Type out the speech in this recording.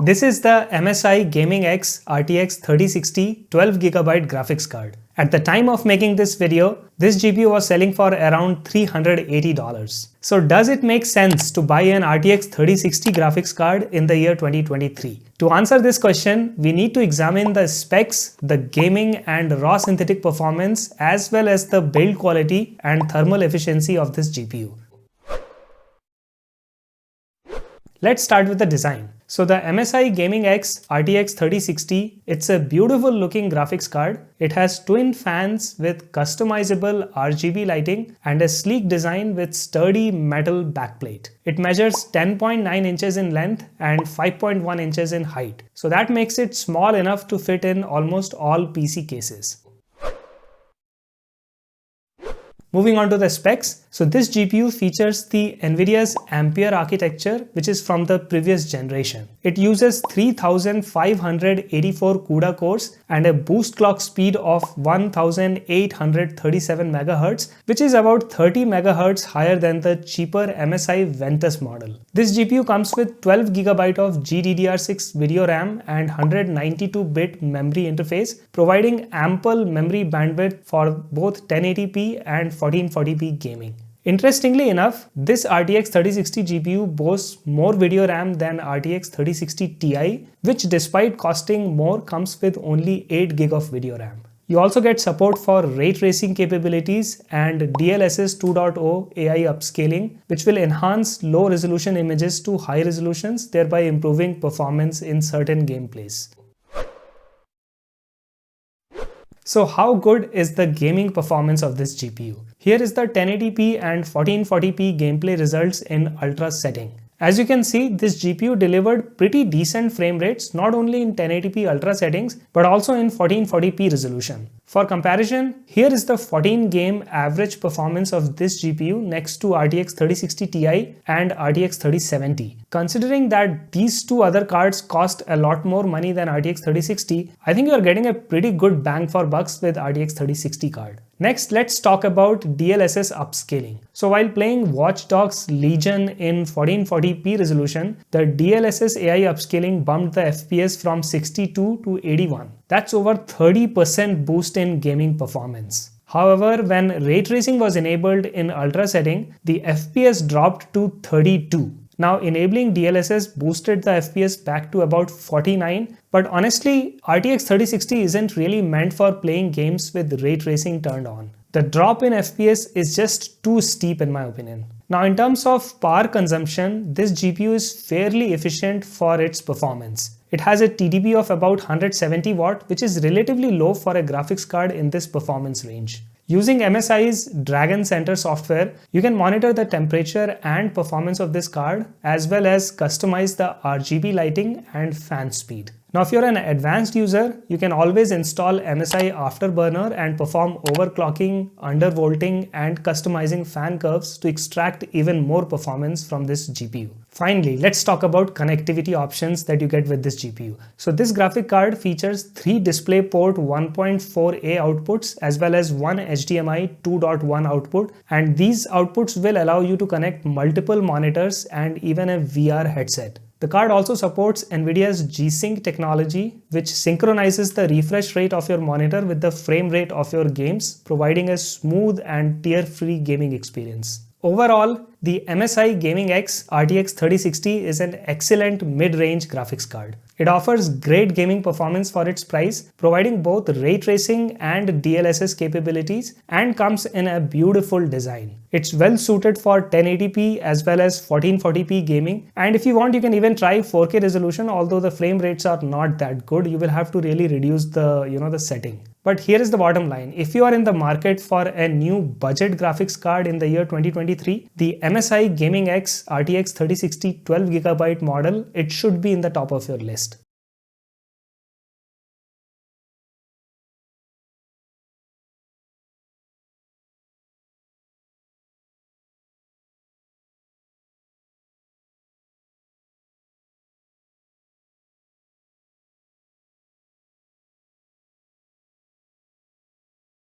This is the MSI Gaming X RTX 3060 12GB graphics card. At the time of making this video, this GPU was selling for around $380. So does it make sense to buy an RTX 3060 graphics card in the year 2023? To answer this question, we need to examine the specs, the gaming and raw synthetic performance, as well as the build quality and thermal efficiency of this GPU. Let's start with the design. So the MSI Gaming X RTX 3060, it's a beautiful looking graphics card. It has twin fans with customizable RGB lighting and a sleek design with sturdy metal backplate. It measures 10.9 inches in length and 5.1 inches in height. So that makes it small enough to fit in almost all PC cases. Moving on to the specs, so this GPU features the NVIDIA's Ampere architecture, which is from the previous generation. It uses 3584 CUDA cores and a boost clock speed of 1837 MHz, which is about 30 MHz higher than the cheaper MSI Ventus model. This GPU comes with 12GB of GDDR6 video RAM and 192-bit memory interface, providing ample memory bandwidth for both 1080p and 1440p gaming. Interestingly enough, this RTX 3060 GPU boasts more video RAM than RTX 3060 Ti, which despite costing more comes with only 8GB of video RAM. You also get support for ray tracing capabilities and DLSS 2.0 AI upscaling, which will enhance low resolution images to high resolutions, thereby improving performance in certain gameplays. So how good is the gaming performance of this GPU? Here is the 1080p and 1440p gameplay results in ultra setting. As you can see, this GPU delivered pretty decent frame rates not only in 1080p ultra settings but also in 1440p resolution. For comparison, here is the 14 game average performance of this GPU next to RTX 3060 Ti and RTX 3070. Considering that these two other cards cost a lot more money than RTX 3060, I think you are getting a pretty good bang for bucks with RTX 3060 card. Next, let's talk about DLSS upscaling. So while playing Watch Dogs Legion in 1440p resolution, the DLSS AI upscaling bumped the FPS from 62 to 81. That's over 30% boost in gaming performance. However, when ray tracing was enabled in ultra setting, the FPS dropped to 32. Now, enabling DLSS boosted the FPS back to about 49, but honestly, RTX 3060 isn't really meant for playing games with ray tracing turned on. The drop in FPS is just too steep in my opinion. Now, in terms of power consumption, this GPU is fairly efficient for its performance. It has a TDP of about 170 watt, which is relatively low for a graphics card in this performance range. Using MSI's Dragon Center software, you can monitor the temperature and performance of this card as well as customize the RGB lighting and fan speed. Now, if you're an advanced user, you can always install MSI Afterburner and perform overclocking, undervolting, and customizing fan curves to extract even more performance from this GPU. Finally, let's talk about connectivity options that you get with this GPU. So this graphic card features 3 DisplayPort 1.4a outputs as well as 1 HDMI 2.1 output, and these outputs will allow you to connect multiple monitors and even a VR headset. The card also supports NVIDIA's G-Sync technology, which synchronizes the refresh rate of your monitor with the frame rate of your games, providing a smooth and tear-free gaming experience. Overall, the MSI Gaming X RTX 3060 is an excellent mid-range graphics card. It offers great gaming performance for its price, providing both ray tracing and DLSS capabilities, and comes in a beautiful design. It's well suited for 1080p as well as 1440p gaming, and if you want, you can even try 4K resolution, although the frame rates are not that good. You will have to really reduce the setting. But here is the bottom line. If you are in the market for a new budget graphics card in the year 2023, the MSI Gaming X RTX 3060 12GB model, it should be in the top of your list.